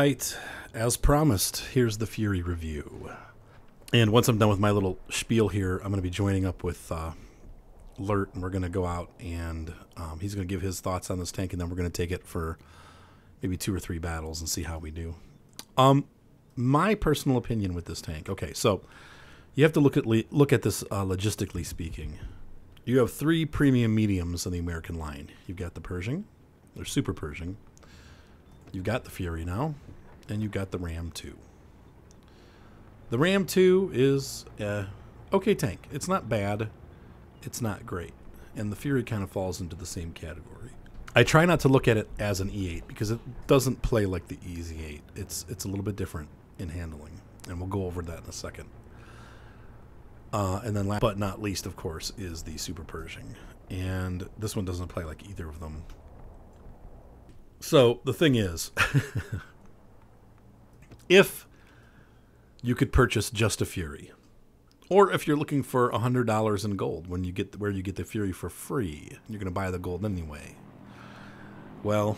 right, as promised, here's the Fury review. And once I'm done with my little spiel here, I'm going to be joining up with Lert, and we're going to go out and he's going to give his thoughts on this tank, and then we're going to take it for maybe 2 or 3 battles and see how we do. My personal opinion with this tank. Okay, so you have to look at this logistically speaking. You have 3 premium mediums in the American line. You've got the Pershing, or Super Pershing. You've got the Fury now, and you've got the Ram 2. The Ram 2 is a okay tank. It's not bad. It's not great. And the Fury kind of falls into the same category. I try not to look at it as an E8 because it doesn't play like the EZ8. It's a little bit different in handling, and we'll go over that in a second. And then last but not least, of course, is the Super Pershing. And this one doesn't play like either of them. So the thing is, if you could purchase just a Fury, or if you're looking for $100 in gold when you get where you get the Fury for free, you're going to buy the gold anyway. Well,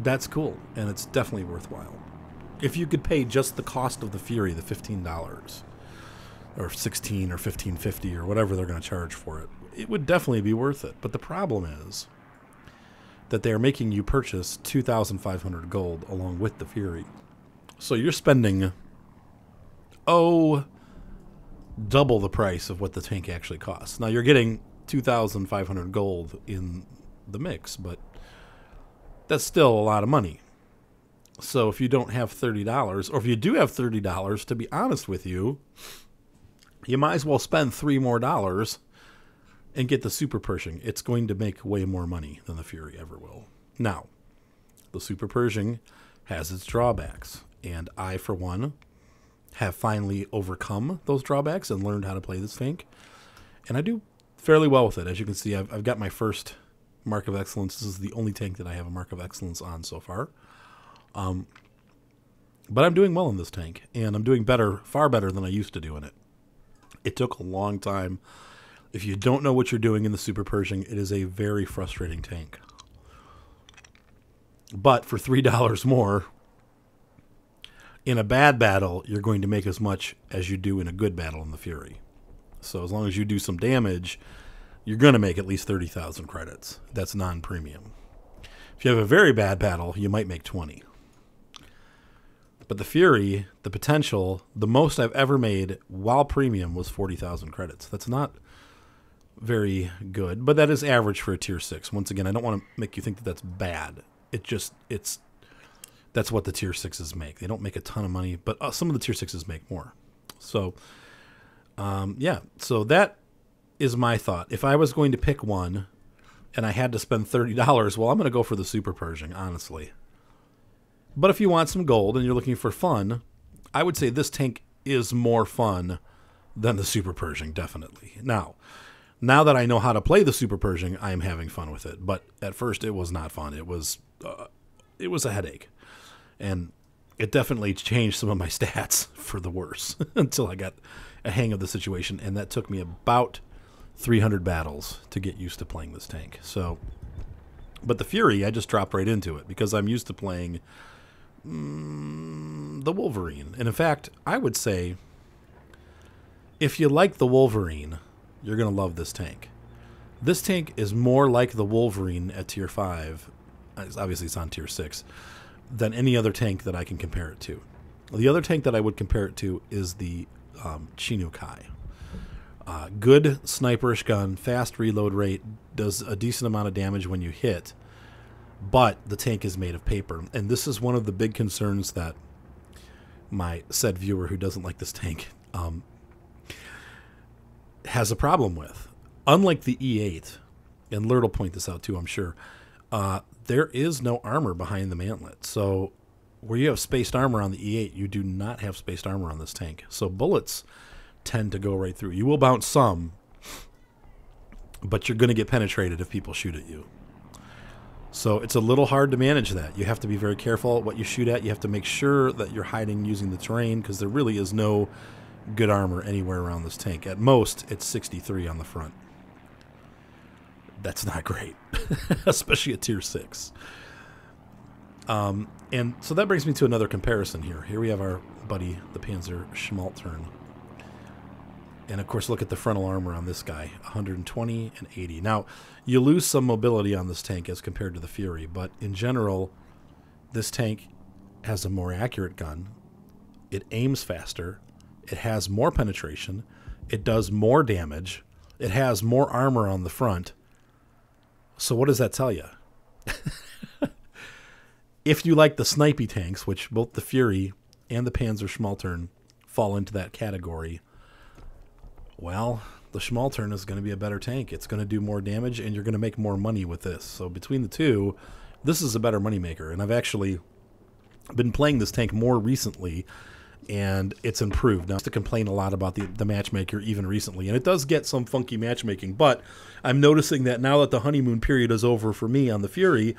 that's cool, and it's definitely worthwhile. If you could pay just the cost of the Fury, the $15, or $16 or $15.50 or whatever they're going to charge for it, it would definitely be worth it. But the problem is that they are making you purchase 2,500 gold along with the Fury. So you're spending, double the price of what the tank actually costs. Now you're getting 2,500 gold in the mix, but that's still a lot of money. So if you don't have $30, or if you do have $30, to be honest with you, you might as well spend $3 more and get the Super Pershing. It's going to make way more money than the Fury ever will. Now, the Super Pershing has its drawbacks, and I, for one, have finally overcome those drawbacks and learned how to play this tank. And I do fairly well with it. As you can see, I've got my first Mark of Excellence. This is the only tank that I have a Mark of Excellence on so far. But I'm doing well in this tank, and I'm doing better, far better than I used to do in it. It took a long time. If you don't know what you're doing in the Super Pershing, it is a very frustrating tank. But for $3 more, in a bad battle, you're going to make as much as you do in a good battle in the Fury. So as long as you do some damage, you're going to make at least 30,000 credits. That's non-premium. If you have a very bad battle, you might make 20. But the Fury, the potential, the most I've ever made while premium was 40,000 credits. That's not very good, but that is average for a tier 6. Once again, I don't want to make you think that that's bad. That's what the tier 6s make. They don't make a ton of money, but some of the tier 6s make more. So, yeah, so that is my thought. If I was going to pick one and I had to spend $30, well, I'm going to go for the Super Pershing, honestly. But if you want some gold and you're looking for fun, I would say this tank is more fun than the Super Pershing, definitely. Now that I know how to play the Super Pershing, I am having fun with it. But at first, it was not fun. It was a headache. And it definitely changed some of my stats for the worse until I got a hang of the situation. And that took me about 300 battles to get used to playing this tank. So, but the Fury, I just dropped right into it because I'm used to playing the Wolverine. And in fact, I would say if you like the Wolverine, you're going to love this tank. This tank is more like the Wolverine at tier 5. Obviously, it's on tier 6. Than any other tank that I can compare it to. The other tank that I would compare it to is the Chinukai. Good sniperish gun, fast reload rate, does a decent amount of damage when you hit, but the tank is made of paper. And this is one of the big concerns that my said viewer who doesn't like this tank has a problem with. Unlike the E8, and Lert will point this out too, I'm sure, there is no armor behind the mantlet. So where you have spaced armor on the E8, you do not have spaced armor on this tank. So bullets tend to go right through. You will bounce some, but you're going to get penetrated if people shoot at you. So it's a little hard to manage that. You have to be very careful what you shoot at. You have to make sure that you're hiding using the terrain because there really is no good armor anywhere around this tank. At most, it's 63 on the front. That's not great, especially at tier 6. And so that brings me to another comparison here. Here we have our buddy, the Panzer Schmaltern. And of course, look at the frontal armor on this guy, 120 and 80. Now, you lose some mobility on this tank as compared to the Fury, but in general, this tank has a more accurate gun. It aims faster. It has more penetration. It does more damage. It has more armor on the front. So what does that tell you? If you like the snipey tanks, which both the Fury and the Panzer Schmaltern fall into that category, well, the Schmaltern is going to be a better tank. It's going to do more damage, and you're going to make more money with this. So between the two, this is a better moneymaker. And I've actually been playing this tank more recently, and it's improved. Now, I used to complain a lot about the matchmaker even recently, and it does get some funky matchmaking, but I'm noticing that now that the honeymoon period is over for me on the Fury,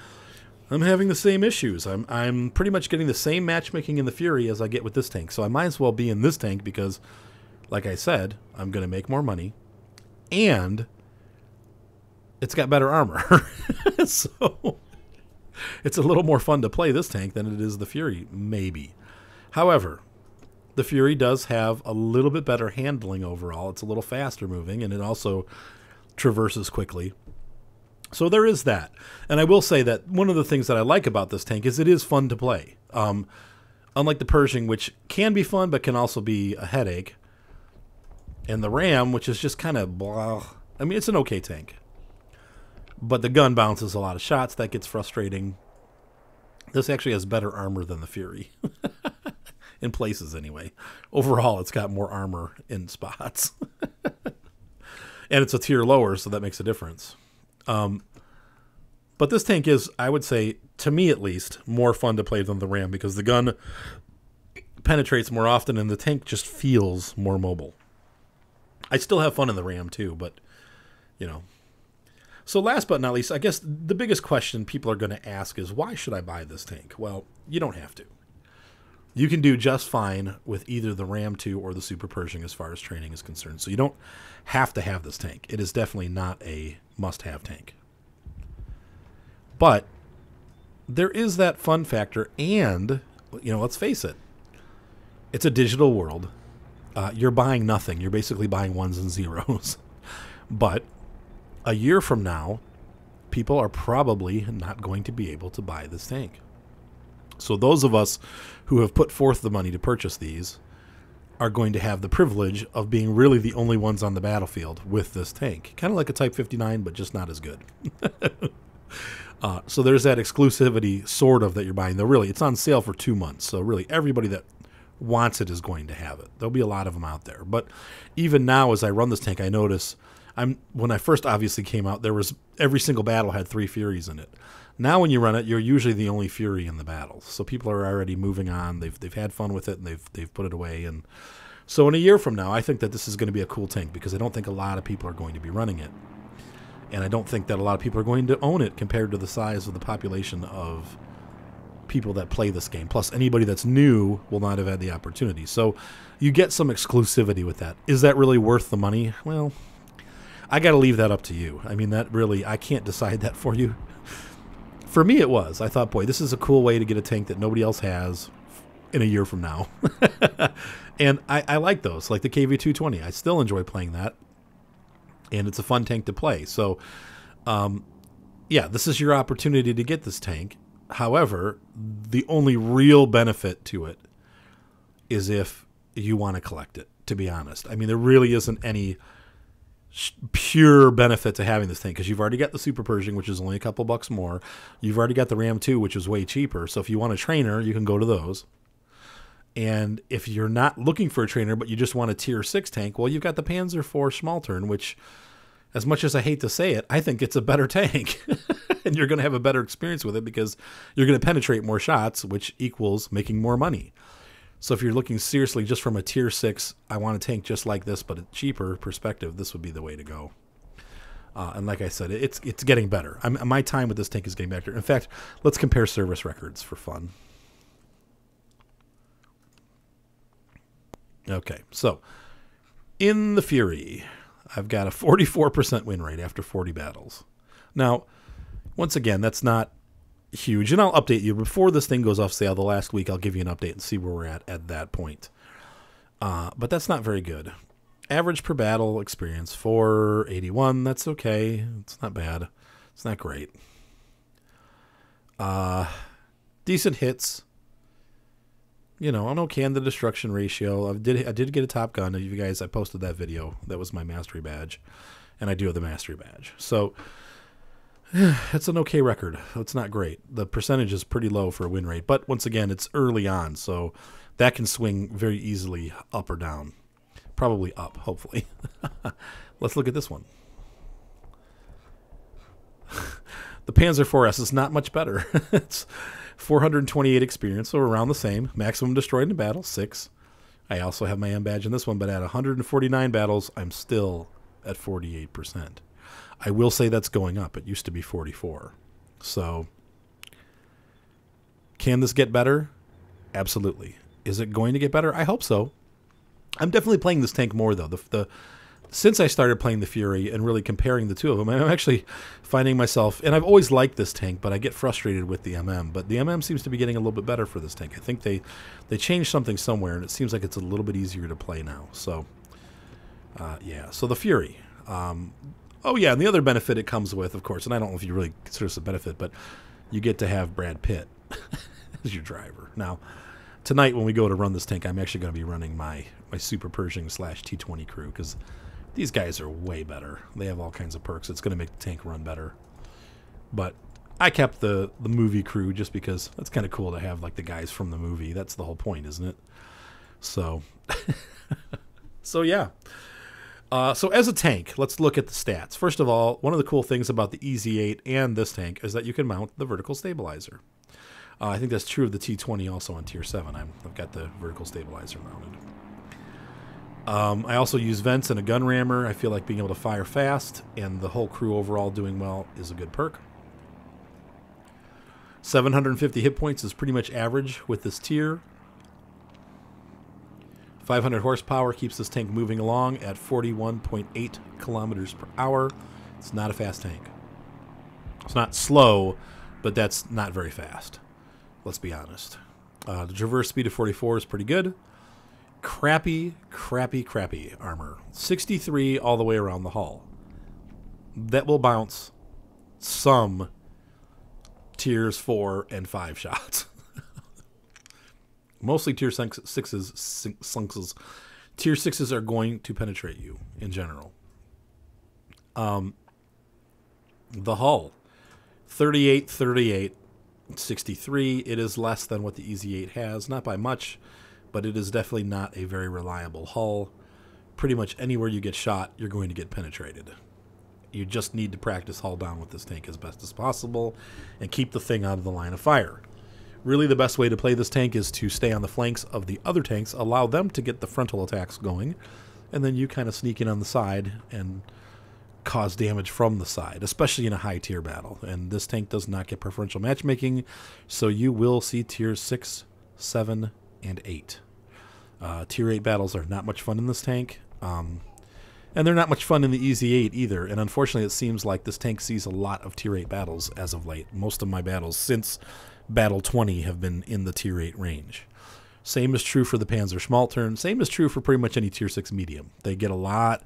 I'm having the same issues. I'm pretty much getting the same matchmaking in the Fury as I get with this tank, so I might as well be in this tank because, like I said, I'm going to make more money, and it's got better armor. So it's a little more fun to play this tank than it is the Fury, maybe. However, the Fury does have a little bit better handling overall. It's a little faster moving, and it also traverses quickly. So there is that. And I will say that one of the things that I like about this tank is it is fun to play. Unlike the Pershing, which can be fun but can also be a headache, and the Ram, which is just kind of blah. I mean, it's an okay tank. But the gun bounces a lot of shots. That gets frustrating. This actually has better armor than the Fury. In places, anyway. Overall, it's got more armor in spots. And it's a tier lower, so that makes a difference. But this tank is, I would say, to me at least, more fun to play than the Ram because the gun penetrates more often and the tank just feels more mobile. I still have fun in the Ram too, but, you know. So last but not least, I guess the biggest question people are going to ask is, why should I buy this tank? Well, you don't have to. You can do just fine with either the Ram 2 or the Super Pershing as far as training is concerned. So you don't have to have this tank. It is definitely not a must-have tank. But there is that fun factor, and, you know, let's face it, it's a digital world. You're buying nothing. You're basically buying ones and zeros. But a year from now, people are probably not going to be able to buy this tank. So those of us who have put forth the money to purchase these are going to have the privilege of being really the only ones on the battlefield with this tank. Kind of like a Type 59, but just not as good. So there's that exclusivity, sort of, that you're buying. Though really, it's on sale for 2 months. So really, everybody that wants it is going to have it. There'll be a lot of them out there. But even now, as I run this tank, I notice when I first obviously came out, there was every single battle had 3 Furies in it. Now when you run it, you're usually the only Fury in the battles. So people are already moving on. They've had fun with it, and they've put it away. And so in a year from now, I think that this is going to be a cool tank because I don't think a lot of people are going to be running it. And I don't think that a lot of people are going to own it compared to the size of the population of people that play this game. Plus, anybody that's new will not have had the opportunity. So you get some exclusivity with that. Is that really worth the money? Well, I got to leave that up to you. I mean, that really, I can't decide that for you. For me, it was. I thought, boy, this is a cool way to get a tank that nobody else has in a year from now. And I like those, like the KV-220. I still enjoy playing that. And it's a fun tank to play. So, yeah, this is your opportunity to get this tank. However, the only real benefit to it is if you want to collect it, to be honest. I mean, there really isn't any pure benefit to having this tank because you've already got the Super Pershing, which is only a couple bucks more. You've already got the Ram 2, which is way cheaper. So if you want a trainer, you can go to those. And if you're not looking for a trainer, but you just want a tier 6 tank, well, you've got the Panzer IV Schmaltern, which, as much as I hate to say it, I think it's a better tank. And you're going to have a better experience with it because you're going to penetrate more shots, which equals making more money. So if you're looking seriously just from a tier 6, I want a tank just like this, but a cheaper perspective, this would be the way to go. And like I said, it's getting better. My time with this tank is getting better. In fact, let's compare service records for fun. Okay, so in the Fury, I've got a 44% win rate after 40 battles. Now, once again, that's not huge. And I'll update you before this thing goes off sale the last week. I'll give you an update and see where we're at that point. But that's not very good. Average per battle experience 481. That's okay. It's not bad. It's not great. Decent hits. You know, I'm okay on the destruction ratio. I did get a top gun. You guys, I posted that video. That was my mastery badge, and I do have the mastery badge. So it's an okay record. It's not great. The percentage is pretty low for a win rate, but once again, it's early on, so that can swing very easily up or down. Probably up, hopefully. Let's look at this one. The Panzer IV-S is not much better. It's 428 experience, so around the same. Maximum destroyed in battle, 6. I also have my M badge in this one, but at 149 battles, I'm still at 48%. I will say that's going up. It used to be 44. So, can this get better? Absolutely. Is it going to get better? I hope so. I'm definitely playing this tank more, though. Since I started playing the Fury and really comparing the two of them, I'm actually finding myself, and I've always liked this tank, but I get frustrated with the MM. But the MM seems to be getting a little bit better for this tank. I think they changed something somewhere, and it seems like it's a little bit easier to play now. So, yeah. So the Fury. Oh, yeah, and the other benefit it comes with, of course, and I don't know if you really consider this a benefit, but you get to have Brad Pitt as your driver. Now, tonight when we go to run this tank, I'm actually going to be running my Super Pershing / T20 crew, because these guys are way better. They have all kinds of perks. It's going to make the tank run better. But I kept the movie crew just because that's kind of cool to have like the guys from the movie. That's the whole point, isn't it? So, so yeah. So as a tank, let's look at the stats. First of all, one of the cool things about the EZ8 and this tank is that you can mount the vertical stabilizer. I think that's true of the T20 also on Tier 7. I've got the vertical stabilizer mounted. I also use vents and a gun rammer. I feel like being able to fire fast and the whole crew overall doing well is a good perk. 750 hit points is pretty much average with this tier. 500 horsepower keeps this tank moving along at 41.8 kilometers per hour. It's not a fast tank. It's not slow, but that's not very fast. Let's be honest. The traverse speed of 44 is pretty good. Crappy armor. 63 all the way around the hull. That will bounce some tiers 4 and 5 shots. Mostly tier 6s. Tier 6s are going to penetrate you in general. The hull. 38, 63. It is less than what the EZ8 has. Not by much, but it is definitely not a very reliable hull. Pretty much anywhere you get shot, you're going to get penetrated. You just need to practice hull down with this tank as best as possible and keep the thing out of the line of fire. Really, the best way to play this tank is to stay on the flanks of the other tanks, allow them to get the frontal attacks going, and then you kind of sneak in on the side and cause damage from the side, especially in a high tier battle. And this tank does not get preferential matchmaking, so you will see tiers 6, 7, and 8. Tier 8 battles are not much fun in this tank, and they're not much fun in the EZ8 either. And unfortunately, it seems like this tank sees a lot of tier 8 battles as of late. Most of my battles since Battle 20 have been in the tier 8 range. Same is true for the Panzer Schmaltern. Same is true for pretty much any tier 6 medium. They get a lot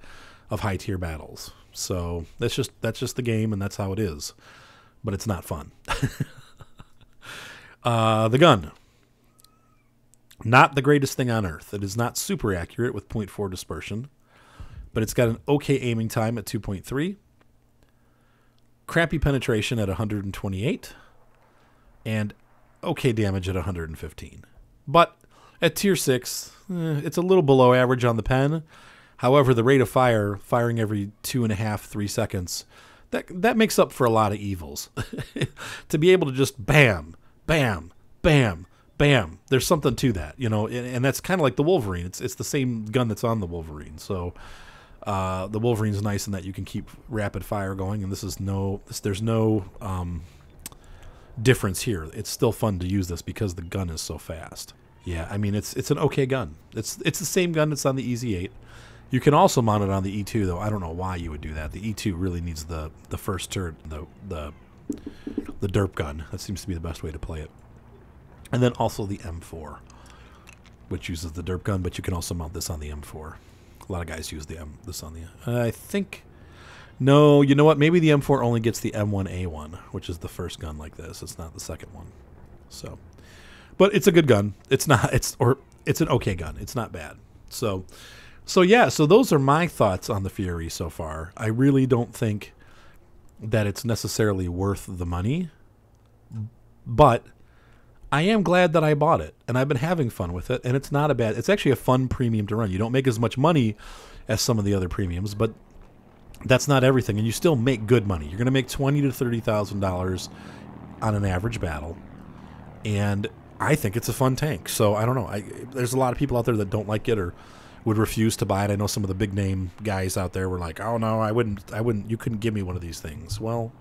of high tier battles. So that's just the game, and that's how it is. But it's not fun. The gun. Not the greatest thing on earth. It is not super accurate with 0.4 dispersion, but it's got an okay aiming time at 2.3. Crappy penetration at 128. And okay damage at 115. But at tier 6, it's a little below average on the pen. However, the rate of fire, firing every 2.5, 3 seconds, that makes up for a lot of evils. To be able to just bam, bam, bam, bam. There's something to that, you know, and that's kind of like the Wolverine. It's the same gun that's on the Wolverine. So the Wolverine's nice in that you can keep rapid fire going, and there's no difference here. It's still fun to use this because the gun is so fast. Yeah, I mean it's an okay gun. It's the same gun that's on the EZ8. You can also mount it on the E2 though. I don't know why you would do that. The E2 really needs the first turret, the the derp gun. That seems to be the best way to play it. And then also the M4, which uses the derp gun, but you can also mount this on the M4. A lot of guys use this on the... I think... No, you know what? Maybe the M4 only gets the M1A1, which is the first gun like this. It's not the second one. So, but it's a good gun. It's an okay gun. It's not bad. So yeah, so those are my thoughts on the Fury so far. I really don't think that it's necessarily worth the money, but I am glad that I bought it, and I've been having fun with it, and it's not a bad... It's actually a fun premium to run. You don't make as much money as some of the other premiums, but that's not everything, and you still make good money. You're going to make $20,000 to $30,000 on an average battle, and I think it's a fun tank. So I don't know. There's a lot of people out there that don't like it or would refuse to buy it. I know some of the big name guys out there were like, "Oh no, I wouldn't. You couldn't give me one of these things." Well,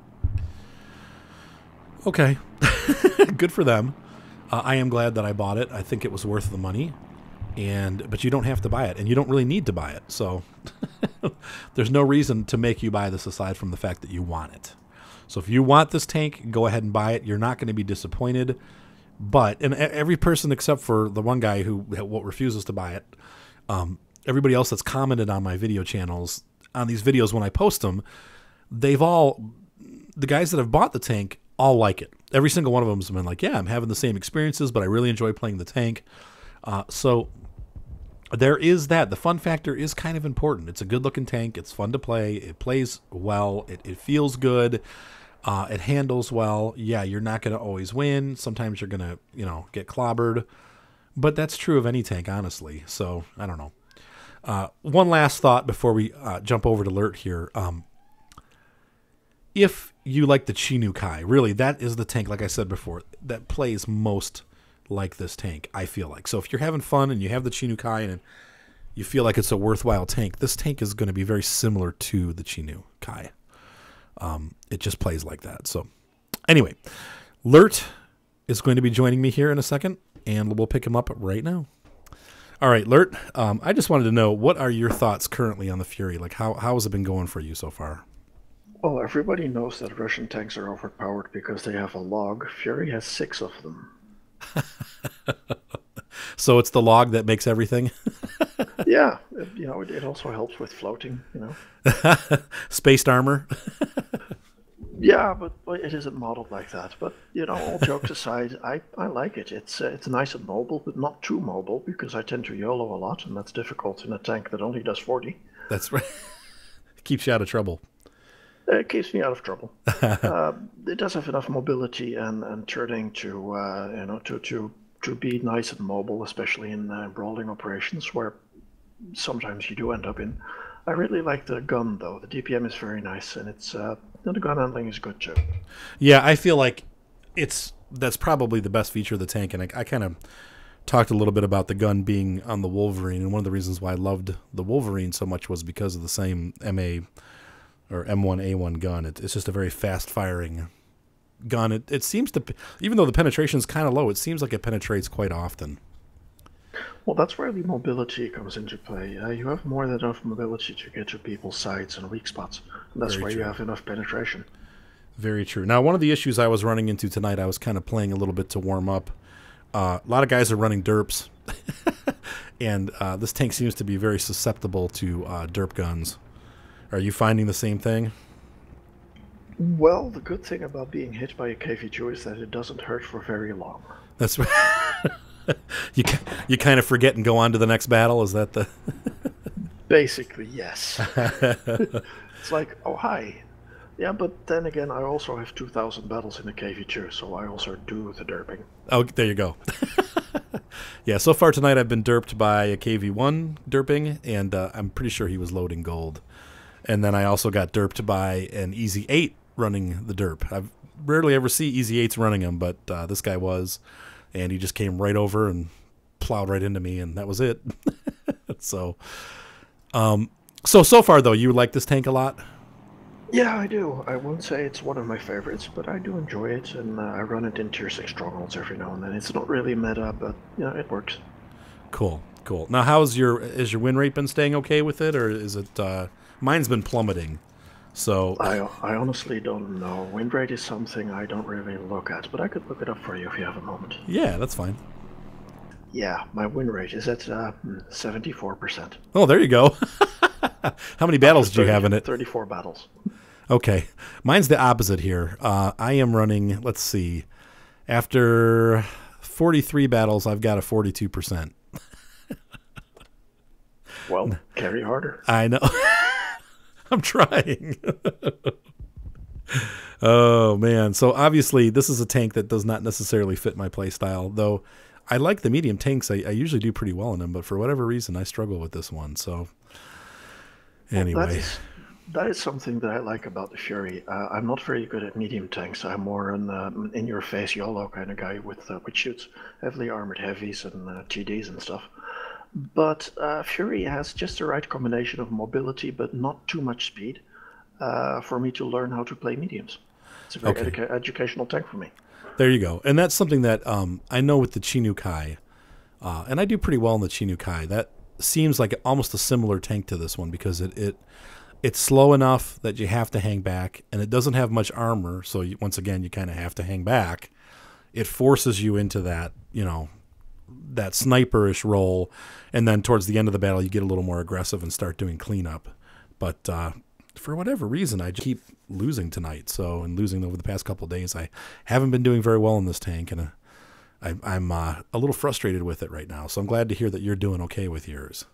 okay, good for them. I am glad that I bought it. I think it was worth the money, but you don't have to buy it, and you don't really need to buy it. So there's no reason to make you buy this aside from the fact that you want it. So if you want this tank, go ahead and buy it. You're not going to be disappointed. And every person except for the one guy who refuses to buy it, everybody else that's commented on my video channels, on these videos when I post them, the guys that have bought the tank all like it. Every single one of them has been like, yeah, I'm having the same experiences, but I really enjoy playing the tank. So there is that. The fun factor is kind of important. It's a good-looking tank. It's fun to play. It plays well. It feels good. It handles well. Yeah, you're not going to always win. Sometimes you're going to, get clobbered. But that's true of any tank, honestly. So, I don't know. One last thought before we jump over to Lert here. If you like the Chi-Nu-Kai, really, that is the tank, like I said before, that plays most like this tank, I feel like. So if you're having fun and you have the Chi-Nu-Kai and you feel like it's a worthwhile tank, this tank is going to be very similar to the Chi-Nu-Kai. It just plays like that. So anyway, Lert is going to be joining me here in a second, and we'll pick him up right now. All right, Lert, I just wanted to know, what are your thoughts currently on the Fury? Like, how has it been going for you so far? Well, everybody knows that Russian tanks are overpowered because they have a log. Fury has 6 of them. So it's the log that makes everything? Yeah, it also helps with floating, Spaced armor? Yeah, but it isn't modeled like that. But, all jokes aside, I like it. It's nice and mobile, but not too mobile, because I tend to YOLO a lot, and that's difficult in a tank that only does 40. That's right. Keeps you out of trouble. It keeps me out of trouble. It does have enough mobility and turning to be nice and mobile, especially in brawling operations where sometimes you do end up in. I really like the gun, though. The DPM is very nice, and the gun handling is good too. Yeah, I feel like that's probably the best feature of the tank, and I kind of talked a little bit about the gun being on the Wolverine, and one of the reasons why I loved the Wolverine so much was because of the same MA or M1A1 gun. It's just a very fast-firing gun. It seems to, even though the penetration is kind of low, it seems like it penetrates quite often. Well, that's where the mobility comes into play. You have more than enough mobility to get to people's sides and weak spots. And that's where you have enough penetration. Very true. Now, one of the issues I was running into tonight, I was kind of playing a little bit to warm up. A lot of guys are running derps, and this tank seems to be very susceptible to derp guns. Are you finding the same thing? Well, the good thing about being hit by a KV2 is that it doesn't hurt for very long. That's right. You kind of forget and go on to the next battle? Is that the... Basically, yes. It's like, oh, hi. Yeah, but then again, I also have 2,000 battles in the KV2, so I also do the derping. Oh, there you go. Yeah, so far tonight I've been derped by a KV1 derping, and I'm pretty sure he was loading gold. And then I also got derped by an Easy 8 running the derp. I rarely ever see Easy 8s running them, but this guy was, and he just came right over and plowed right into me, and that was it. So far, though, you like this tank a lot? Yeah, I do. I won't say it's one of my favorites, but I do enjoy it, and I run it in Tier 6 strongholds every now and then. It's not really meta, but, it works. Cool. Now, has your win rate been staying okay with it, or is it... mine's been plummeting. So I honestly don't know. Wind rate is something I don't really look at, but I could look it up for you if you have a moment. yeah, that's fine. Yeah, my win rate is at 74%. Oh, there you go. How many battles do you have in it? 34 battles. Okay. Mine's the opposite here. I am running, let's see, after 43 battles, I've got a 42%. Well, carry harder. I know. I'm trying. Oh, man. So obviously, this is a tank that does not necessarily fit my playstyle, though I like the medium tanks. I usually do pretty well in them, but for whatever reason, I struggle with this one. So anyway. Well, that is something that I like about the Fury. I'm not very good at medium tanks. I'm more an in-your-face YOLO kind of guy which shoots heavily armored heavies and GDs and stuff. But Fury has just the right combination of mobility, but not too much speed, for me to learn how to play mediums. It's a very educational tank for me. There you go. And that's something that I know with the Chinukai, and I do pretty well in the Chinukai. That seems like almost a similar tank to this one because it's slow enough that you have to hang back, and it doesn't have much armor, so once again, you kind of have to hang back. It forces you into that, that sniperish role, and then towards the end of the battle, you get a little more aggressive and start doing cleanup. But for whatever reason, I just keep losing tonight. And losing over the past couple of days, I haven't been doing very well in this tank, and I'm a little frustrated with it right now. So I'm glad to hear that you're doing okay with yours.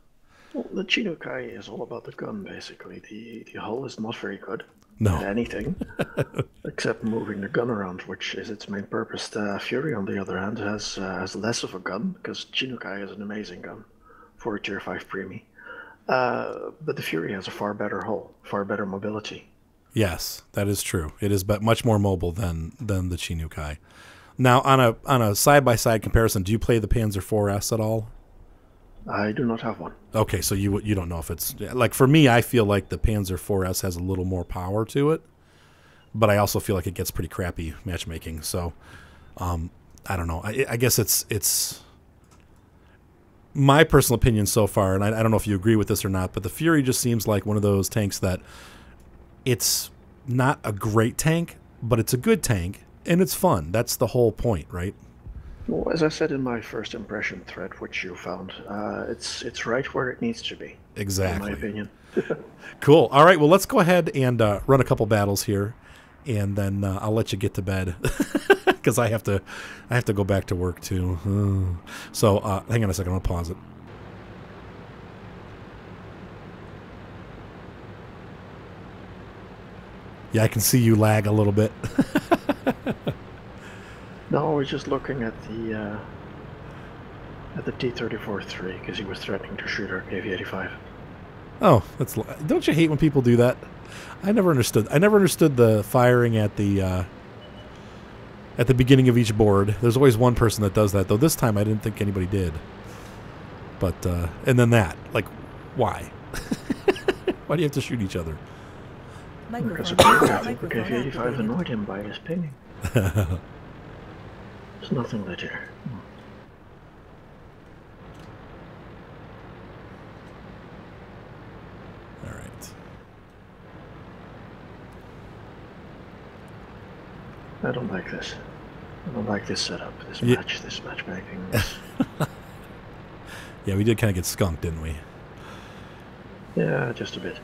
Well, the Chinukai is all about the gun, basically. The hull is not very good No. at anything, except moving the gun around, which is its main purpose. The Fury, on the other hand, has less of a gun, because Chinukai is an amazing gun for a Tier 5 preemie. But the Fury has a far better hull, far better mobility. Yes, that is true. It is much more mobile than the Chinukai. Now, on a side-by-side comparison, do you play the Panzer IVs at all? I do not have one. Okay, so you don't know if it's like, for me, I feel like the Panzer IVs has a little more power to it, but I also feel like it gets pretty crappy matchmaking. So I don't know. I guess it's my personal opinion so far, and I don't know if you agree with this or not, but the Fury just seems like one of those tanks that it's not a great tank, but it's a good tank and it's fun. That's the whole point, right? Well, as I said in my first impression thread, which you found, it's right where it needs to be. Exactly. In my opinion. Cool. All right. Well, let's go ahead and run a couple battles here, and then I'll let you get to bed because I have to go back to work too. So hang on a second. I'll pause it. Yeah, I can see you lag a little bit. No, I was just looking at the T-34-3 because he was threatening to shoot our KV-85. Oh, don't you hate when people do that? I never understood the firing at the beginning of each board. There's always one person that does that, though this time I didn't think anybody did. But and then that, like, why? Why do you have to shoot each other? Because I think the KV-85 annoyed him by his pinging. There's nothing lit here. All right. I don't like this. I don't like this setup, this matchmaking. Yeah, we did kind of get skunked, didn't we? Yeah, just a bit.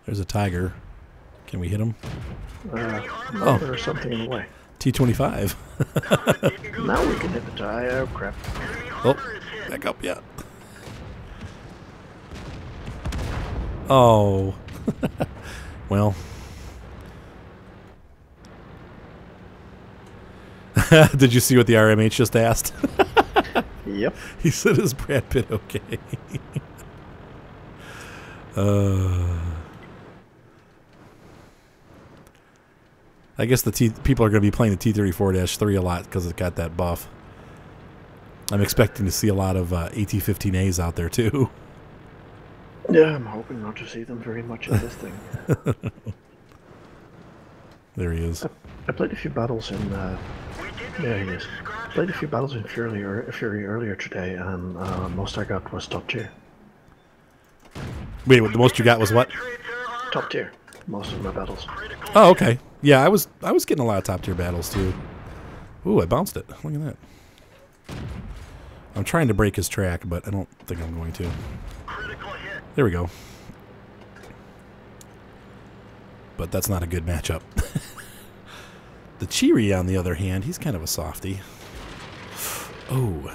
There's a tiger. Can we hit him? No, there's something in the way. T-25. Now we can hit the tie. Oh, crap. Oh, back up, yeah. Oh. Well. Did you see what the RMH just asked? Yep. He said, is Brad Pitt okay? I guess people are going to be playing the T-34-3 a lot because it's got that buff. I'm expecting to see a lot of AT-15As out there, too. Yeah, I'm hoping not to see them very much in this thing. There he is. I played a few battles in... there he is. Played a few battles in Fury earlier today, and most I got was top tier. Wait, the most you got was what? Top tier. Most of my battles. Oh, okay. Yeah, I was getting a lot of top tier battles too. Ooh, I bounced it. Look at that. I'm trying to break his track, but I don't think I'm going to. There we go. But that's not a good matchup. The Cheery, on the other hand, he's kind of a softie. Oh.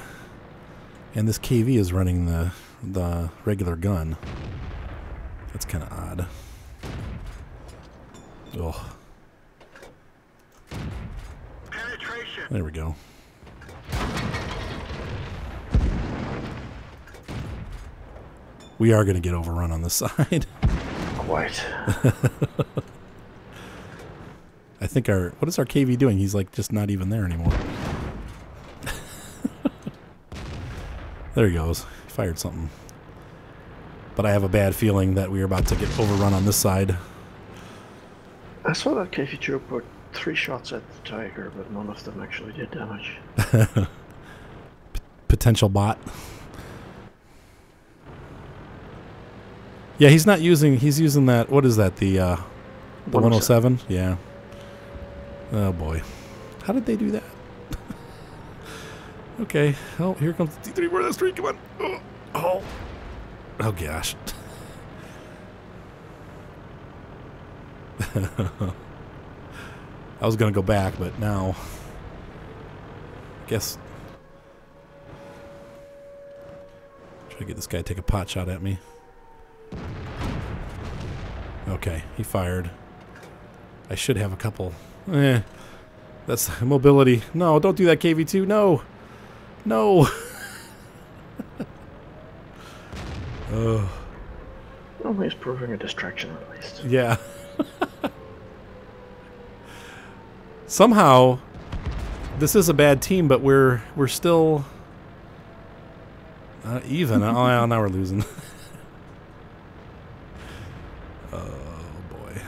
And this KV is running the regular gun. That's kind of odd. Oh. There we go. We are going to get overrun on this side. Quite. I think what is our KV doing? He's like just not even there anymore. There he goes. He fired something. But I have a bad feeling that we are about to get overrun on this side. I saw that KV2 put 3 shots at the Tiger, but none of them actually did damage. Potential bot. Yeah, he's using that, what is that, the 107? Yeah. Oh boy. How did they do that? Okay. Oh, here comes the T-34. That's 3. Come on. Oh. Oh. Oh gosh. I was going to go back, but now I guess try to get this guy to take a pot shot at me. Okay, he fired. I should have a couple. That's mobility. No, don't do that, KV2. No. No. Oh. Well, he's proving a distraction at least. Yeah. Somehow, this is a bad team, but we're still even. Oh, now we're losing. Oh boy.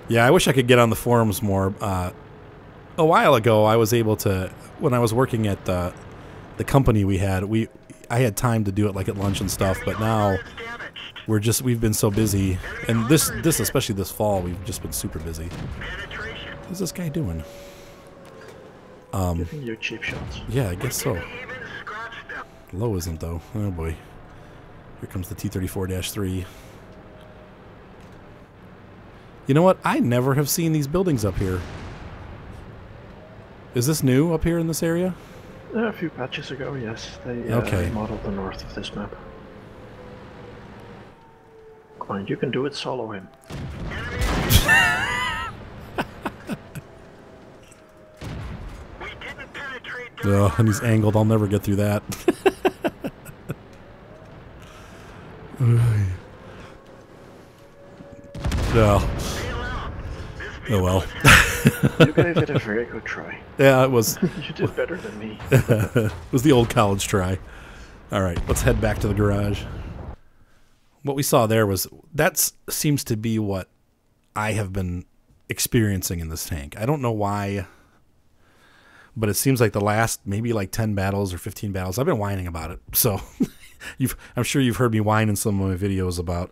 Yeah, I wish I could get on the forums more. A while ago, I was able to, when I was working at the company we had, I had time to do it like at lunch and stuff, but now we've been so busy, and this especially this fall, we've just been super busy. What's this guy doing? Giving you cheap shots. Yeah, I guess so. Low isn't though. Oh boy. Here comes the T-34-3. You know what? I never have seen these buildings up here. Is this new up here in this area? A few patches ago, yes. They modeled the north of this map. Come on, you can do it, solo him. Oh, and he's angled. I'll never get through that. Oh. Oh well. You gave it a very good try. Yeah, it was. You did better than me. It was the old college try. All right, let's head back to the garage. What we saw there seems to be what I have been experiencing in this tank. I don't know why, but it seems like the last maybe like 10 battles or 15 battles, I've been whining about it. So I'm sure you've heard me whine in some of my videos about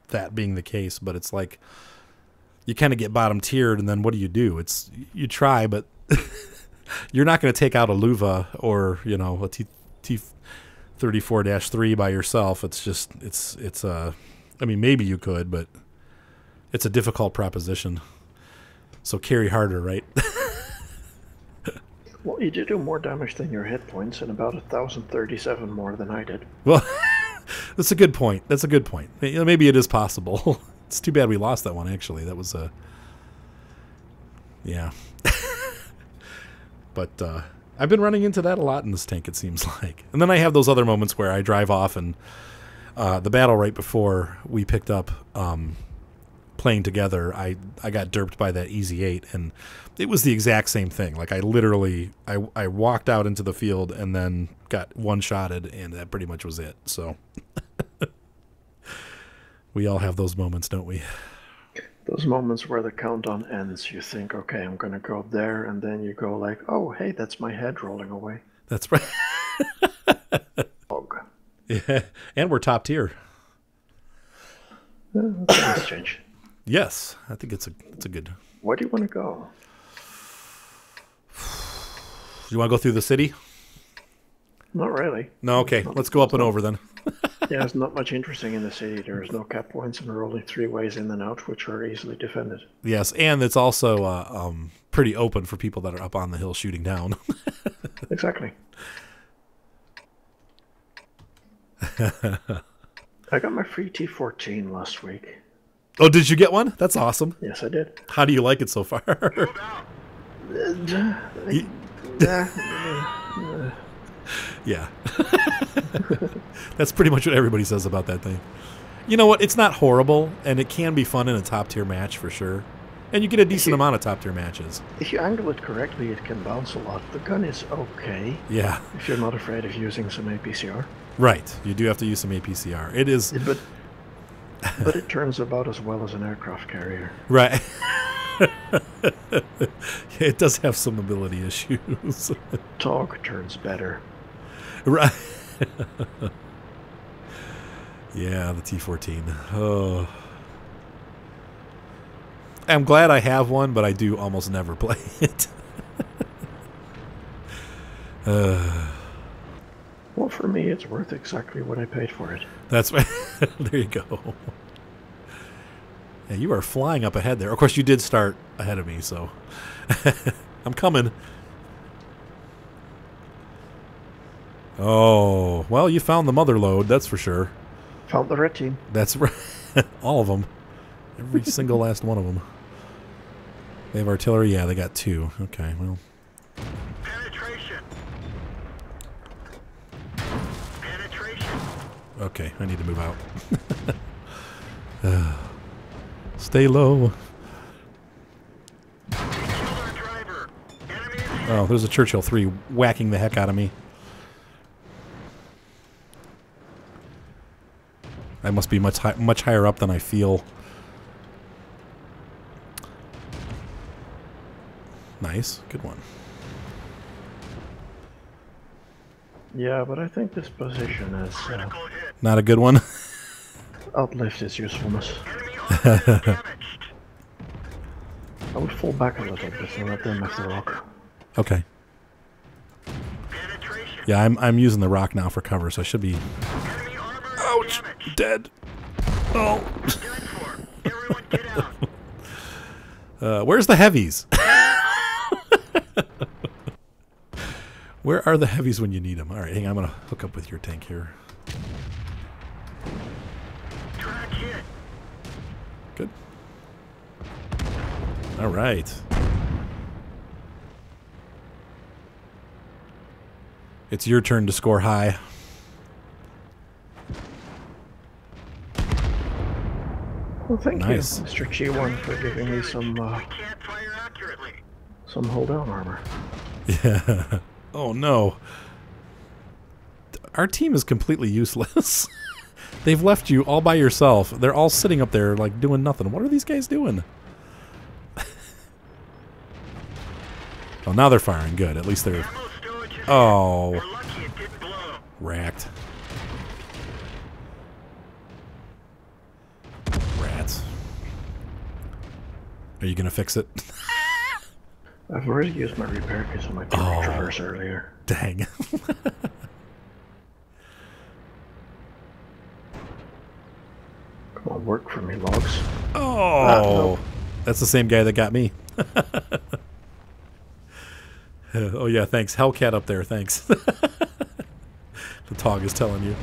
that being the case, but it's like you kind of get bottom tiered, and then what do? You try, but you're not going to take out a Luva or, a T-34-3 by yourself. It's just, I mean, maybe you could, but it's a difficult proposition. So carry harder, right? Well, you did do more damage than your hit points, and about 1,037 more than I did. Well, that's a good point. Maybe it is possible. It's too bad we lost that one, actually. That was yeah. But I've been running into that a lot in this tank, it seems like. And then I have those other moments where I drive off, and the battle right before we picked up playing together, I got derped by that Easy 8, and it was the exact same thing. Like, I literally, I walked out into the field and then got one-shotted, and that pretty much was it. So we all have those moments, don't we? Those moments where the countdown ends, you think, okay, I'm going to go there, and then you go like, oh, hey, that's my head rolling away. That's right. Dog. Yeah, and we're top tier. Yeah, that's a nice change. Yes, I think it's a good. Where do you want to go? You want to go through the city? Not really. No, okay. Let's go up and over then. Yeah, there's not much interesting in the city. There's no cap points, and there are only 3 ways in and out, which are easily defended. Yes, and it's also pretty open for people that are up on the hill shooting down. Exactly. I got my free T14 last week. Oh, did you get one? That's awesome. Yes, I did. How do you like it so far? Yeah. That's pretty much what everybody says about that thing. You know what? It's not horrible, and it can be fun in a top-tier match for sure. And you get a decent amount of top-tier matches. If you angle it correctly, it can bounce a lot. The gun is okay. Yeah. If you're not afraid of using some APCR. Right. You do have to use some APCR. It is... But it turns about as well as an aircraft carrier. Right. It does have some ability issues. Talk turns better. Right. Yeah, the T14. Oh. I'm glad I have one, but I do almost never play it. Well, for me, it's worth exactly what I paid for it. That's right. There you go. Yeah, you are flying up ahead there. Of course, you did start ahead of me, so I'm coming. Oh, well, you found the mother lode, that's for sure. Found the red team. That's right. All of them. Every single last one of them. They have artillery? Yeah, they got 2. Okay, well. Penetration. Okay, I need to move out. Stay low. Oh, there's a Churchill 3 whacking the heck out of me. I must be much higher up than I feel. Nice. Good one. Yeah, but I think this position is Not a good one. outlived its usefulness. I would fall back a little bit and let them have the rock. Okay. Yeah, I'm using the rock now for cover, so I should be... Ouch! Dead. Oh. Where's the heavies? Where are the heavies when you need them? All right, hang on. I'm going to hook up with your tank here. Good. All right. It's your turn to score high. Well, thank Nice. you, Mr. G1, for giving me some hold-down armor. Yeah. Oh, no. Our team is completely useless. They've left you all by yourself. They're all sitting up there, like, doing nothing. What are these guys doing? Oh, now they're firing. Good. At least they're... Oh. Racked. Rats. Are you going to fix it? I've already used my repair kits on my traverse earlier. Dang. Come on, work for me, logs. Oh. That's the same guy that got me. Oh, yeah, thanks. Hellcat up there, thanks. The Tog is telling you.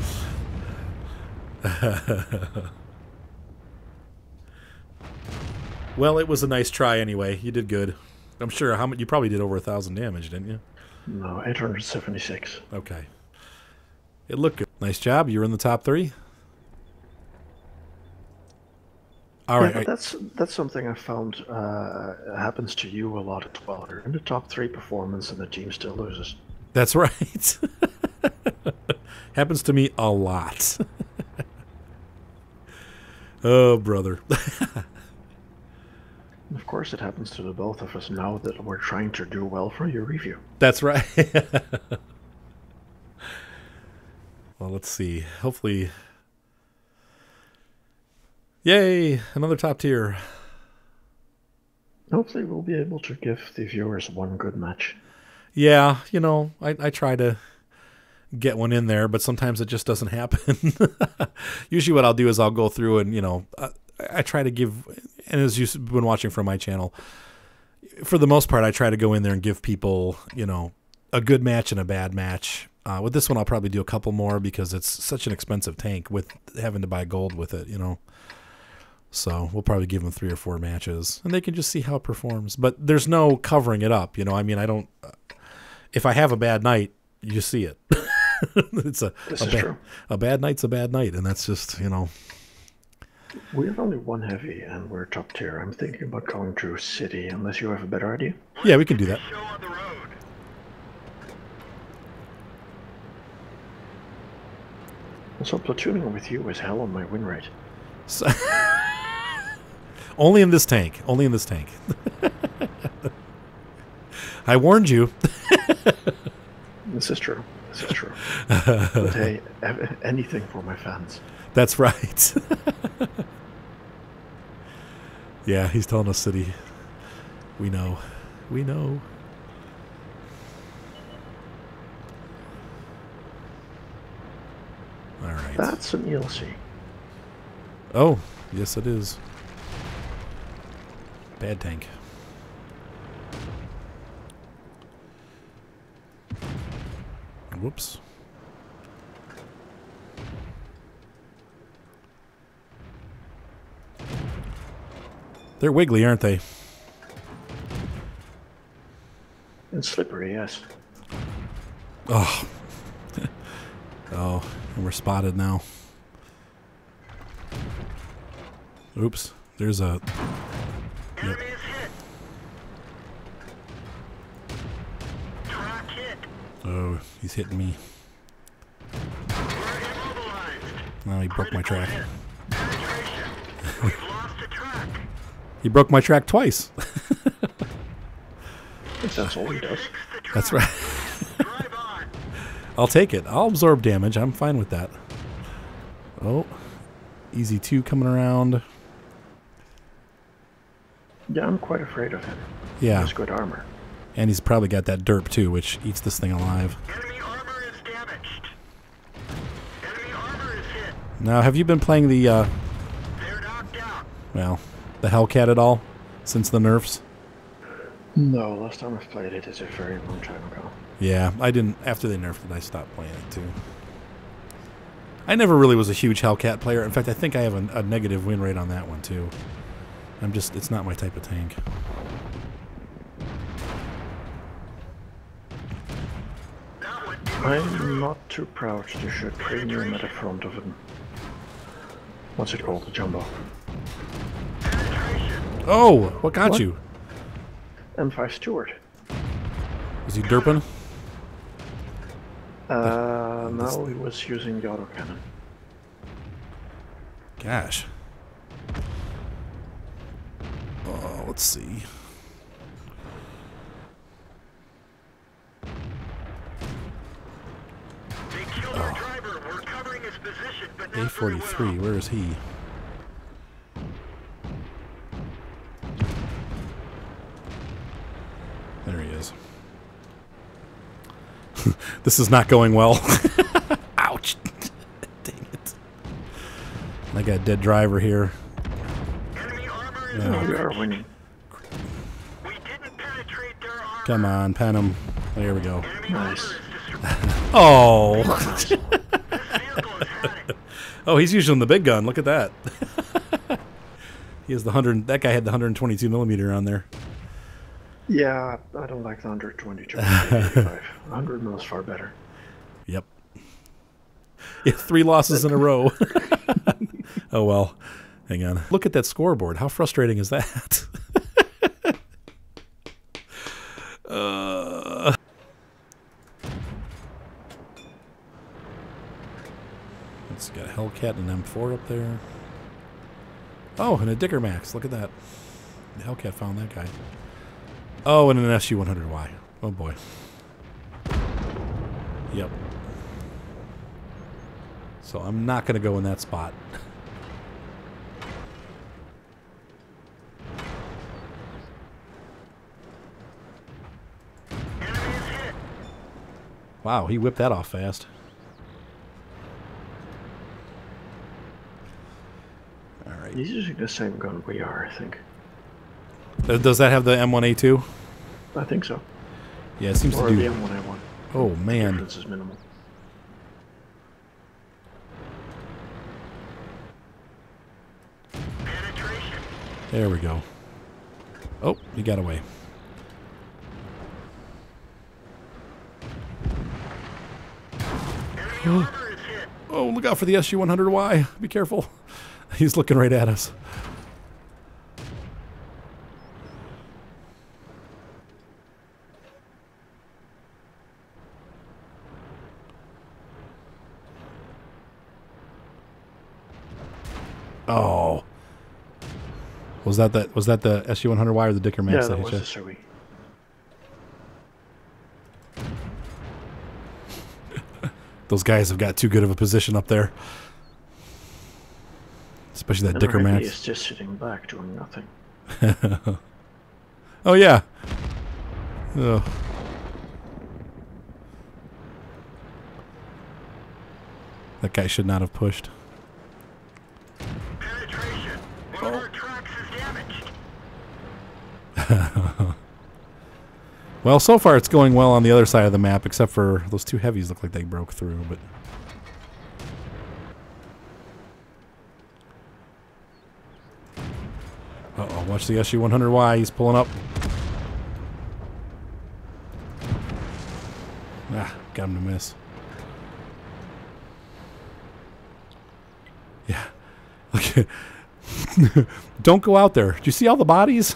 Well, it was a nice try anyway. You did good. I'm sure you probably did over 1,000 damage, didn't you? No, 876. Okay. It looked good. Nice job. You were in the top 3. All right. Yeah, but that's something I found happens to you a lot as well. You're in the top 3 performance and the team still loses. That's right. Happens to me a lot. Oh, brother. Of course, it happens to the both of us now that we're trying to do well for your review. That's right. Well, let's see. Hopefully... Yay! Another top tier. Hopefully, we'll be able to give the viewers one good match. Yeah, you know, I try to get one in there, but sometimes it just doesn't happen. Usually what I'll do is I'll go through and, you know, I try to give, and as you've been watching from my channel, for the most part, I try to go in there and give people, you know, a good match and a bad match. With this one, I'll probably do a couple more because it's such an expensive tank with having to buy gold with it, you know. So we'll probably give them 3 or 4 matches, and they can just see how it performs. But there's no covering it up, you know. I mean, I don't. If I have a bad night, you see it. It's a bad night's a bad night, and that's just, you know. We have only one heavy, and we're top tier. I'm thinking about going to city, unless you have a better idea. Yeah, we can do that. Show on the road. Also, platooning with you is hell on my win rate. So, only in this tank. Only in this tank. I warned you. This is true. This is true. But hey, anything for my fans. That's right. Yeah, he's telling us city. We know. We know. All right. That's an ELC. Oh, yes it is. Bad tank. Whoops. They're wiggly, aren't they? And slippery, yes. Oh. Oh, and we're spotted now. Oops. There's a... Yep. Enemy is hit. Track hit. Oh, he's hitting me. We're immobilized. Now he broke my track. Hit. Penetration. We've lost a track. He broke my track twice. That's all he does. Fix the track. That's right. Drive on. I'll take it. I'll absorb damage. I'm fine with that. Oh. Easy 2 coming around. Yeah, I'm quite afraid of him. Yeah. He has good armor. And he's probably got that derp too, which eats this thing alive. Enemy armor is damaged. Enemy armor is hit. Now, have you been playing the, They're knocked out. well, the Hellcat at all since the nerfs? No, last time I've played it is a very long time ago. Yeah, I didn't. After they nerfed it, I stopped playing it too. I never really was a huge Hellcat player. In fact, I think I have a negative win rate on that one too. It's not my type of tank. That would be I'm not too proud to shoot premium at the front of him. What's it called? The jumbo. penetration. Oh, what got What? you? M5 Stewart. Was he derping? No, he was using the autocannon. Gosh. Oh, let's see. They killed our driver. We're covering his position, but not very well. A43, where is he? There he is. This is not going well. Ouch. Dang it. I got a dead driver here. Enemy armor is Yeah. Oh, we are winning. We didn't penetrate their armor. Come on, pen him. There we go. Enemy Nice. armor is destroyed. Oh. This vehicle is heading. Oh, he's using the big gun. Look at that. He has the 100. That guy had the 122 millimeter on there. Yeah, I don't like the 122. 100 mil is far better. Yep. Yeah, 3 losses in a row. Oh well. Hang on. Look at that scoreboard. How frustrating is that? Let's got a Hellcat and an M4 up there. Oh, and a Dicker Max. Look at that. The Hellcat found that guy. Oh, and an SU-100Y. Oh, boy. Yep. So I'm not going to go in that spot. Wow, he whipped that off fast. All right. He's using the same gun we are, I think. Does that have the M1A2? I think so. Yeah, it seems Or to the do. M1A1. Oh, The man. difference is minimal. Penetration. There we go. Oh, he got away. Enemy armor is hit. Oh, look out for the SU-100Y. Be careful. He's looking right at us. Oh. Was that the SU-100Y or the Dicker Max? Yeah, that hit was you? the Sui. Those guys have got too good of a position up there. Especially that And Dicker our heavy Max. is just sitting back doing nothing. Oh, yeah. Ugh. That guy should not have pushed. Penetration. One of our tracks is damaged. Well, so far it's going well on the other side of the map, except for those two heavies look like they broke through, but... Uh-oh, watch the SU-100Y. He's pulling up. Ah, got him to miss. Yeah. Look. Don't go out there. Do you see all the bodies?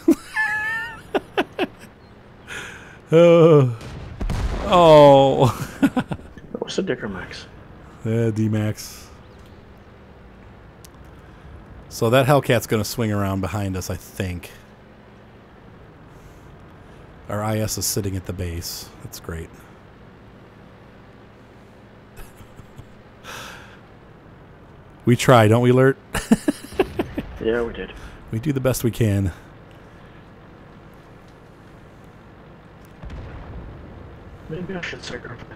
Oh. That was the Dicker Max. D-Max. So that Hellcat's going to swing around behind us, I think. Our IS is sitting at the base. That's great. We try, don't we, Lert? Yeah, we did. We do the best we can. Maybe I should sacrifice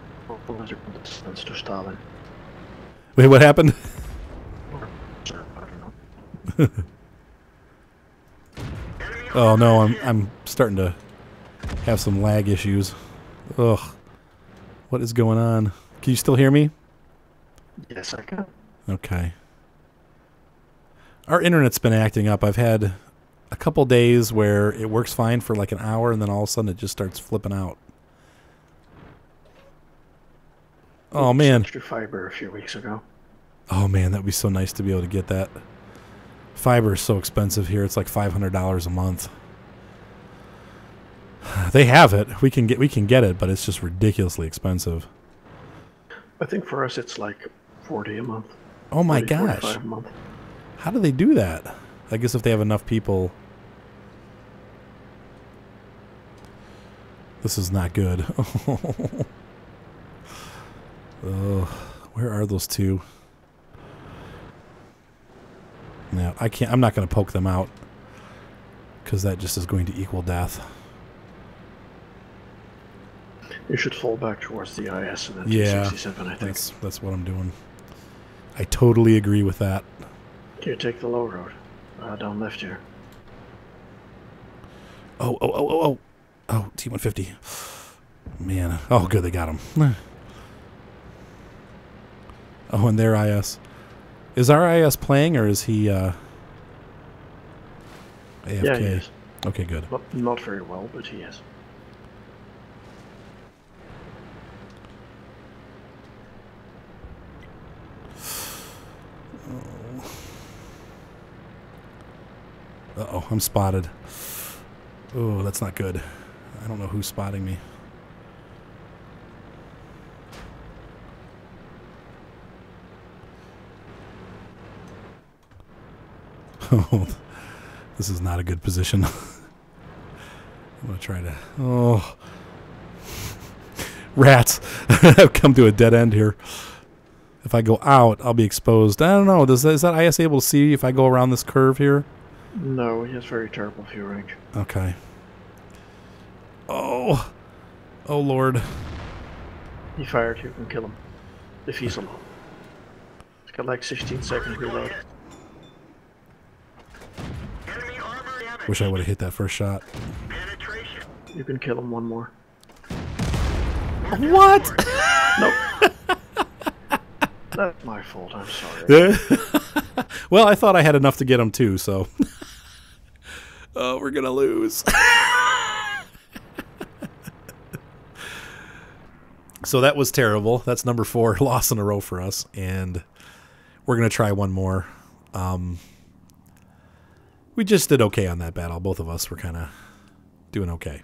distance to Stalin. Wait, what happened? Or, sir, I don't know. Enemy Oh no, armor is hit. I'm starting to have some lag issues. Ugh. What is going on? Can you still hear me? Yes, I can. Okay. Our internet's been acting up. I've had a couple days where it works fine for like an hour and then all of a sudden it just starts flipping out. Oh man. Switched to fiber a few weeks ago. Oh man, that'd be so nice to be able to get that. Fiber is so expensive here. It's like $500 a month. They have it. We can get it, but it's just ridiculously expensive. I think for us it's like 40 a month. Oh my 40, gosh. 45 a month. How do they do that? I guess if they have enough people. This is not good. Oh, where are those two? No, I can't. I'm not going to poke them out because that just is going to equal death. You should fall back towards the IS and then Yeah, 267, I think. that's what I'm doing. I totally agree with that. You take the low road. Down left here. Oh, T-150. Man, oh good, they got him. Oh, and their IS. Is our IS playing or is he AFK? Yeah, he is. Okay, good. Not very well, but he is. Uh-oh, I'm spotted. Oh, that's not good. I don't know who's spotting me. Oh, this is not a good position. I'm going to try to... Oh. Rats. I've come to a dead end here. If I go out, I'll be exposed. I don't know. Is that IS able to see if I go around this curve here? No, he has very terrible view range. Okay. Oh. Oh, Lord. He fired, you can kill him. If he's alone. He's got like 16-second reload. Enemy armor damaged. Wish I would have hit that first shot. Penetration. You can kill him one more. What? Nope. That's my fault, I'm sorry. Well, I thought I had enough to get him too, so... Oh, we're going to lose. So that was terrible. That's number 4 loss in a row for us, and we're going to try one more. We just did okay on that battle. Both of us were kind of doing okay.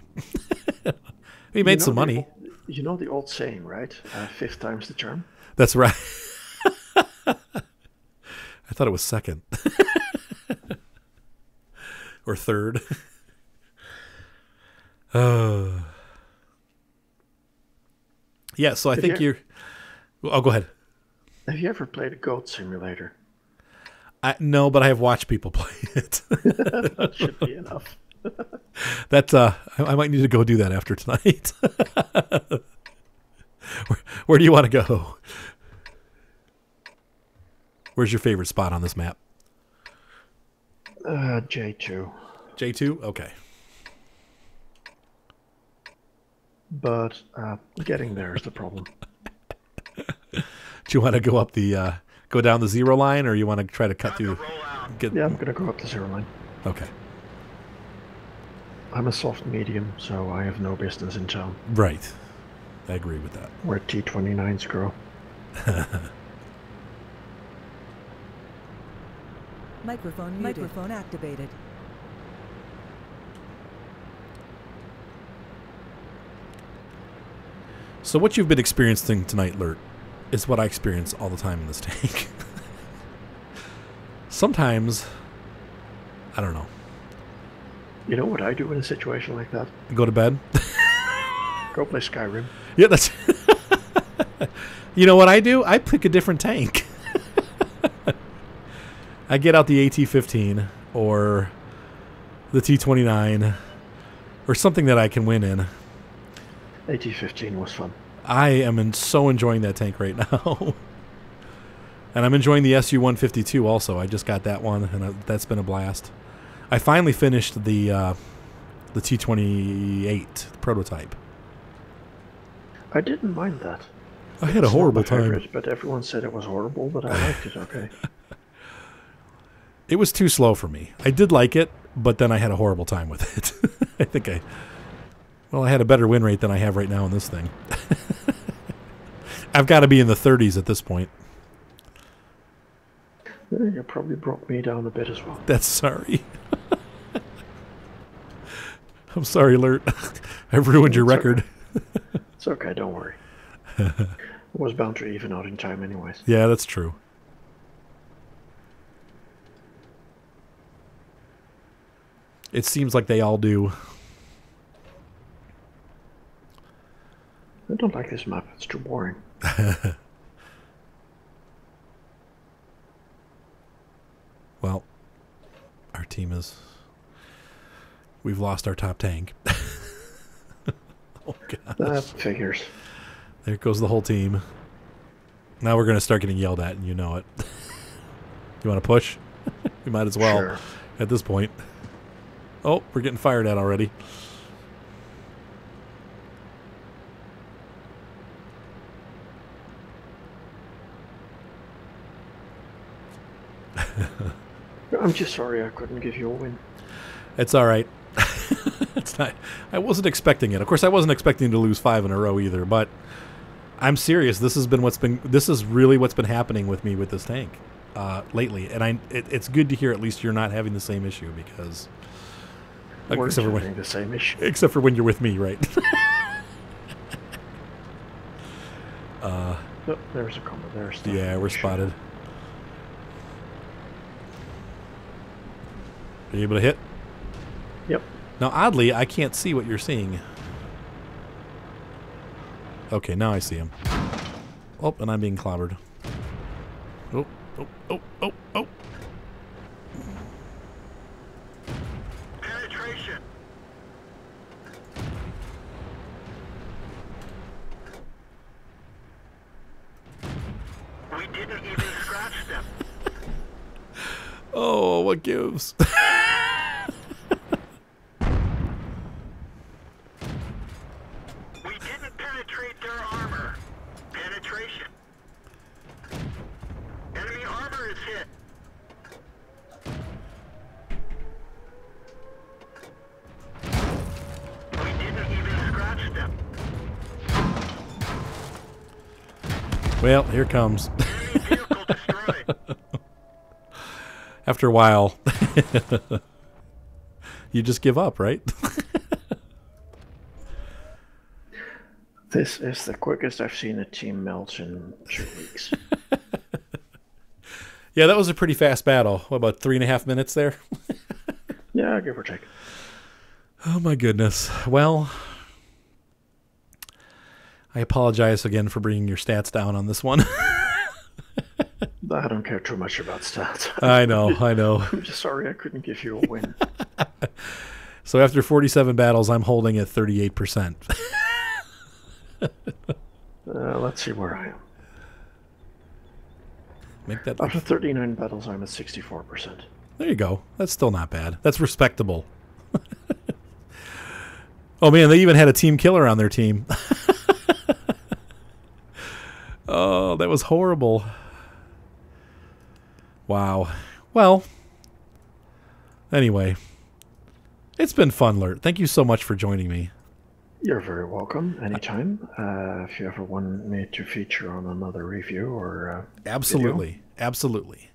We made some money. You know the old saying, right? 5th time's the charm? That's right. I thought it was 2nd. Or 3rd. Yeah, so I think you're... Oh, go ahead. Have you ever played a goat simulator? No, but I have watched people play it. That should be enough. That I might need to go do that after tonight. Where do you want to go? Where's your favorite spot on this map? J2. J2? Okay. But getting there is the problem. Do you want to go up the go down the 0 line, or you want to try to cut through? Yeah, I'm gonna go up the 0 line. Okay. I'm a soft medium, so I have no business in town. Right. I agree with that. Where T-29s grow. Microphone activated. So what you've been experiencing tonight, Lert, is what I experience all the time in this tank. Sometimes, I don't know. You know what I do in a situation like that? Go to bed? Go play Skyrim. Yeah, that's... You know what I do? I pick a different tank. I get out the AT-15 or the T-29 or something that I can win in. AT-15 was fun. I am so enjoying that tank right now. And I'm enjoying the SU-152 also. I just got that one, and that's been a blast. I finally finished the T-28 prototype. I didn't mind that. I had a horrible time. Favorite, but everyone said it was horrible, but I liked it okay. It was too slow for me. I did like it, but then I had a horrible time with it. I had a better win rate than I have right now in this thing. I've got to be in the 30s at this point. You probably brought me down a bit as well. That's sorry. I'm sorry, Lert. I've ruined your record. Okay. It's okay, don't worry. It was bound to even out in time anyways. Yeah, that's true. It seems like they all do. I don't like this map. It's too boring. Well, our team is... We've lost our top tank. Oh, God. That figures. There goes the whole team. Now we're going to start getting yelled at, and you know it. You want to push? We might as well Sure. at this point. Oh, we're getting fired at already. I'm just sorry I couldn't give you a win. It's all right. It's not. I wasn't expecting it. Of course, I wasn't expecting to lose 5 in a row either. But I'm serious. This has been This is really what's been happening with me with this tank lately. And it's good to hear at least you're not having the same issue because. We're Except for having the same issue. Except for when you're with me, right? Oh, there's a combo there. Yeah, we're spotted. Are you able to hit? Yep. Now, oddly, I can't see what you're seeing. Okay, now I see him. Oh, and I'm being clobbered. Oh, oh, oh, oh, oh. Penetration. We didn't even scratch them. Oh, what gives? We didn't penetrate their armor. Penetration. Enemy armor is hit. We didn't even scratch them. Well, here comes. Enemy vehicle destroyed. After a while, you just give up, right? This is the quickest I've seen a team melt in 2 weeks. Yeah, that was a pretty fast battle. What, about 3.5 minutes there? Yeah, give or take. Oh, my goodness. Well, I apologize again for bringing your stats down on this one. I don't care too much about stats. I know. I'm just sorry I couldn't give you a win. So after 47 battles, I'm holding at 38%. Let's see where I am. Make that. After 39 battles, I'm at 64%. There you go. That's still not bad. That's respectable. Oh, man, they even had a team killer on their team. Oh, that was horrible. Wow. Well, anyway, it's been fun, Lert. Thank you so much for joining me. You're very welcome. Anytime. If you ever want me to feature on another review or Absolutely. Absolutely.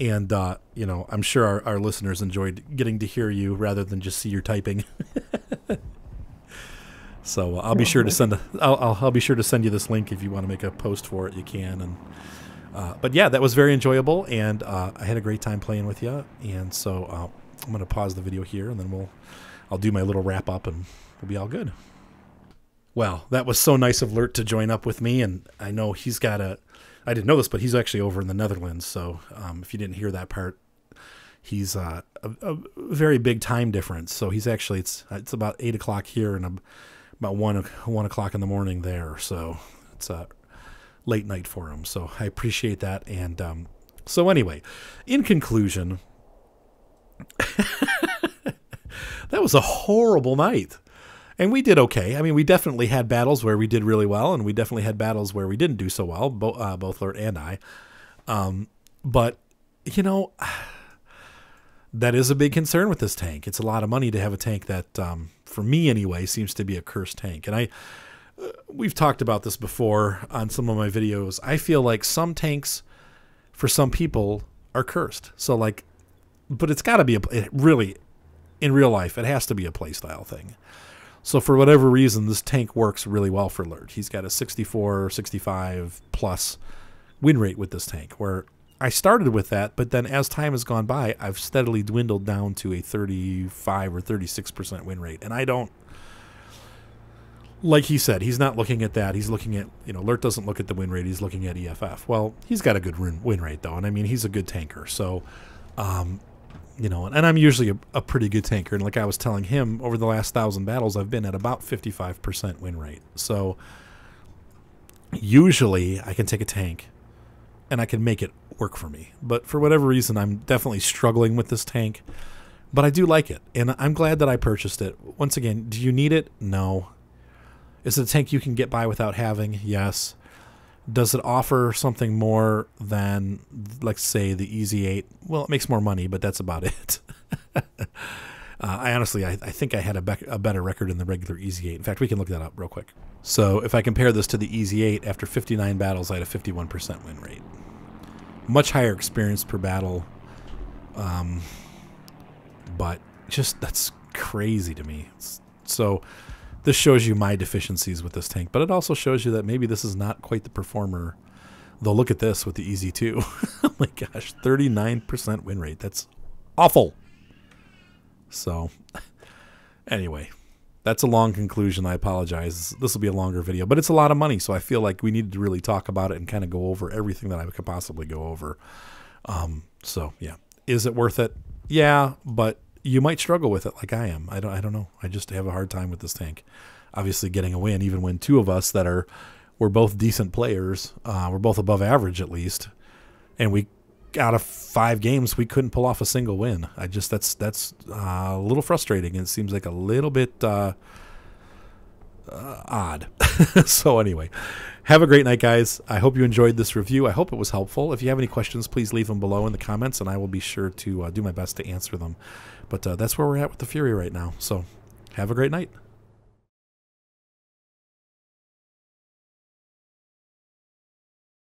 And, you know, I'm sure our listeners enjoyed getting to hear you rather than just see your typing. So I'll be sure to send I'll be sure to send you this link if you want to make a post for it. You can. And but yeah, that was very enjoyable, and I had a great time playing with you. And so I'm going to pause the video here, and then I'll do my little wrap up, and we'll be all good. Well, that was so nice of Lert to join up with me, and I know he's got I didn't know this, but he's actually over in the Netherlands. So if you didn't hear that part, he's a very big time difference. So he's actually it's about 8 o'clock here and about 1 o'clock in the morning there. So it's a late night for him. So I appreciate that. And so anyway, in conclusion, that was a horrible night. And we did okay. I mean, we definitely had battles where we did really well, and we definitely had battles where we didn't do so well, both Lert and I. But, you know, that is a big concern with this tank. It's a lot of money to have a tank that, for me anyway, seems to be a cursed tank. And we've talked about this before on some of my videos. I feel like some tanks, for some people, are cursed. So, like, but it's got to be really, in real life, it has to be a playstyle thing. So for whatever reason, this tank works really well for Lert. He's got a 64, 65 plus win rate with this tank, where I started with that, but then as time has gone by, I've steadily dwindled down to a 35 or 36% win rate. And I don't, like he said, he's not looking at that. He's looking at, you know, Lert doesn't look at the win rate. He's looking at EFF. Well, he's got a good win rate, though. And I mean, he's a good tanker. So, you know, and I'm usually a pretty good tanker. And like I was telling him, over the last 1,000 battles, I've been at about 55% win rate. So usually I can take a tank and I can make it work for me. But for whatever reason, I'm definitely struggling with this tank. But I do like it, and I'm glad that I purchased it. Once again, do you need it? No. Is it a tank you can get by without having? Yes. Does it offer something more than, let's say, the Easy 8? Well, it makes more money, but that's about it. I honestly think I had a better record in the regular Easy 8. In fact, we can look that up real quick. So if I compare this to the Easy 8, after 59 battles, I had a 51% win rate. Much higher experience per battle. But just, that's crazy to me. So this shows you my deficiencies with this tank, but it also shows you that maybe this is not quite the performer. Though look at this with the Easy 2. Oh my gosh, 39% win rate. That's awful. So Anyway, that's a long conclusion. I apologize. This will be a longer video, but it's a lot of money, so I feel like we needed to really talk about it and kind of go over everything that I could possibly go over. So yeah, is it worth it? Yeah, but you might struggle with it like I am. I don't know. I just have a hard time with this tank. Obviously getting a win, even when two of us we're both decent players. We're both above average at least. And we, out of 5 games, we couldn't pull off a single win. That's a little frustrating. It seems like a little bit odd. So anyway, have a great night, guys. I hope you enjoyed this review. I hope it was helpful. If you have any questions, please leave them below in the comments, and I will be sure to do my best to answer them. But that's where we're at with the Fury right now. So have a great night.